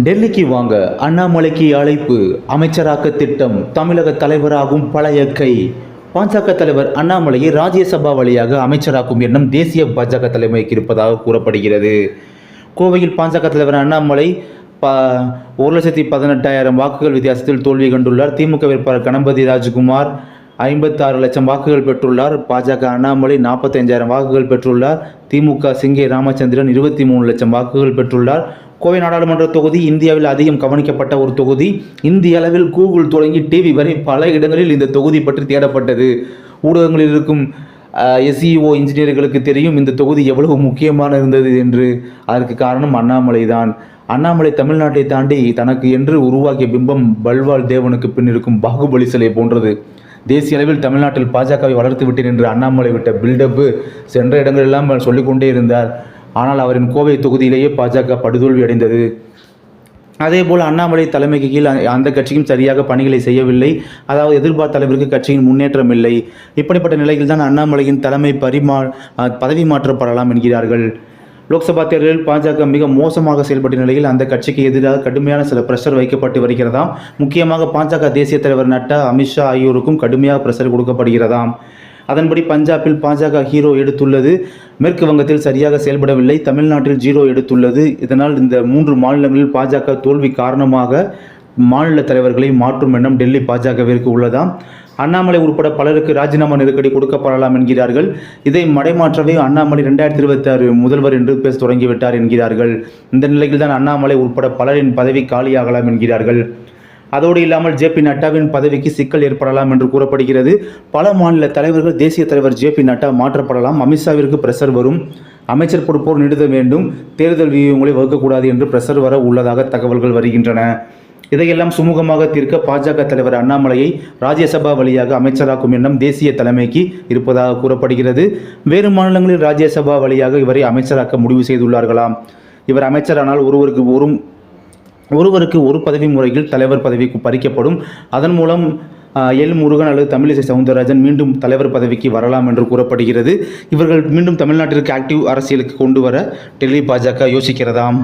டெல்லிக்கு வாங்க அண்ணாமலைக்கு அழைப்பு, அமைச்சராக்க திட்டம், தமிழக தலைவராகும் பழைய கை. பாஜக தலைவர் அண்ணாமலையை ராஜ்யசபா வழியாக அமைச்சராக்கும் எண்ணம் தேசிய பாஜக தலைமைக்கு இருப்பதாக கூறப்படுகிறது. கோவையில் பாஜக தலைவர் அண்ணாமலை 1,18,000 வாக்குகள் வித்தியாசத்தில் தோல்வி கண்டுள்ளார். திமுக வேட்பாளர் கணபதி ராஜ்குமார் 56 லட்சம் வாக்குகள் பெற்றுள்ளார். பாஜக அண்ணாமலை 45,000 வாக்குகள் பெற்றுள்ளார். திமுக சிங்கே ராமச்சந்திரன் 23 லட்சம் வாக்குகள் பெற்றுள்ளார். கோவை நாடாளுமன்ற தொகுதி இந்தியாவில் அதிகம் கவனிக்கப்பட்ட ஒரு தொகுதி. இந்திய அளவில் கூகுள் தொடங்கி டிவி வரை பல இடங்களில் இந்த தொகுதி பற்றி தேடப்பட்டது. ஊடகங்களில் இருக்கும் SEO இன்ஜினியர்களுக்கு தெரியும் இந்த தொகுதி எவ்வளவு முக்கியமான இருந்தது என்று. அதற்கு காரணம் அண்ணாமலை தான். அண்ணாமலை தமிழ்நாட்டை தாண்டி தனக்கு என்று உருவாக்கிய பிம்பம் பல்வால் தேவனுக்கு பின் இருக்கும் பாகுபலி சிலை போன்றது. தேசிய அளவில் தமிழ்நாட்டில் பாஜகவை வளர்த்து விட்டேன் என்று அண்ணாமலை விட்ட பில்டப்பு சென்ற இடங்களெல்லாம் சொல்லிக்கொண்டே இருந்தார். ஆனால் அவரின் கோவை தொகுதியிலேயே பாஜக படுதோல்வி அடைந்தது. அதேபோல் அண்ணாமலை தலைமைக்கு கீழ் அந்த கட்சியும் சரியாக பணிகளை செய்யவில்லை. அதாவது எதிர்பார்த்த அளவிற்கு கட்சியின் முன்னேற்றம் இல்லை. இப்படிப்பட்ட நிலையில் தான் அண்ணாமலையின் தலைமை பதவி மாற்றப்படலாம் என்கிறார்கள். லோக்சபா தேர்தலில் பாஜக மிக மோசமாக செயல்பட்ட நிலையில் அந்த கட்சிக்கு எதிராக கடுமையான சில பிரஷர் வைக்கப்பட்டு வருகிறதாம். முக்கியமாக பாஜக தேசிய தலைவர் நட்டா, அமித்ஷா ஆகியோருக்கும் கடுமையாக பிரஷர் கொடுக்கப்படுகிறதாம். அதன்படி பஞ்சாபில் பாஜக ஹீரோ எடுத்துள்ளது. மேற்கு வங்கத்தில் சரியாக செயல்படவில்லை. தமிழ்நாட்டில் 0 எடுத்துள்ளது. இதனால் இந்த 3 மாநிலங்களில் பாஜக தோல்வி காரணமாக மாநில தலைவர்களை மாற்றும் எண்ணம் டெல்லி பாஜகவிற்கு உள்ளதாம். அண்ணாமலை உட்பட பலருக்கு ராஜினாமா நெருக்கடி கொடுக்கப்படலாம் என்கிறார்கள். இதை மடைமாற்றவே அண்ணாமலை 2026 முதல்வர் என்று பேச தொடங்கிவிட்டார் என்கிறார்கள். இந்த நிலையில் தான் அண்ணாமலை உட்பட பலரின் பதவி காலியாகலாம் என்கிறார்கள். அதோடு இல்லாமல் JP நட்டாவின் பதவிக்கு சிக்கல் ஏற்படலாம் என்று கூறப்படுகிறது. பல மாநில தலைவர்கள் தேசிய தலைவர் JP நட்டா மாற்றப்படலாம். அமித்ஷாவிற்கு பிரஷர் வரும். அமைச்சர் பொறுப்போர் நீடித வேண்டும். தேர்தல் வியூகங்களை வகுக்கக்கூடாது என்று பிரஷர் வர உள்ளதாக தகவல்கள் வருகின்றன. இதையெல்லாம் சுமூகமாக தீர்க்க பாஜக தலைவர் அண்ணாமலையை ராஜ்யசபா வழியாக அமைச்சராக்கும் எண்ணம் தேசிய தலைமைக்கு இருப்பதாக கூறப்படுகிறது. வேறு மாநிலங்களில் ராஜ்யசபா வழியாக இவரை அமைச்சராக்க முடிவு செய்துள்ளார்களாம். இவர் அமைச்சரானால் ஒருவருக்கு ஒரு பதவி முறையில் தலைவர் பதவி பறிக்கப்படும். அதன் மூலம் எல் முருகன் அல்லது தமிழிசை சவுந்தரராஜன் மீண்டும் தலைவர் பதவிக்கு வரலாம் என்று கூறப்படுகிறது. இவர்கள் மீண்டும் தமிழ்நாட்டிற்கு ஆக்டிவ் அரசியலுக்கு கொண்டு வர டெல்லி பாஜக யோசிக்கிறதாம்.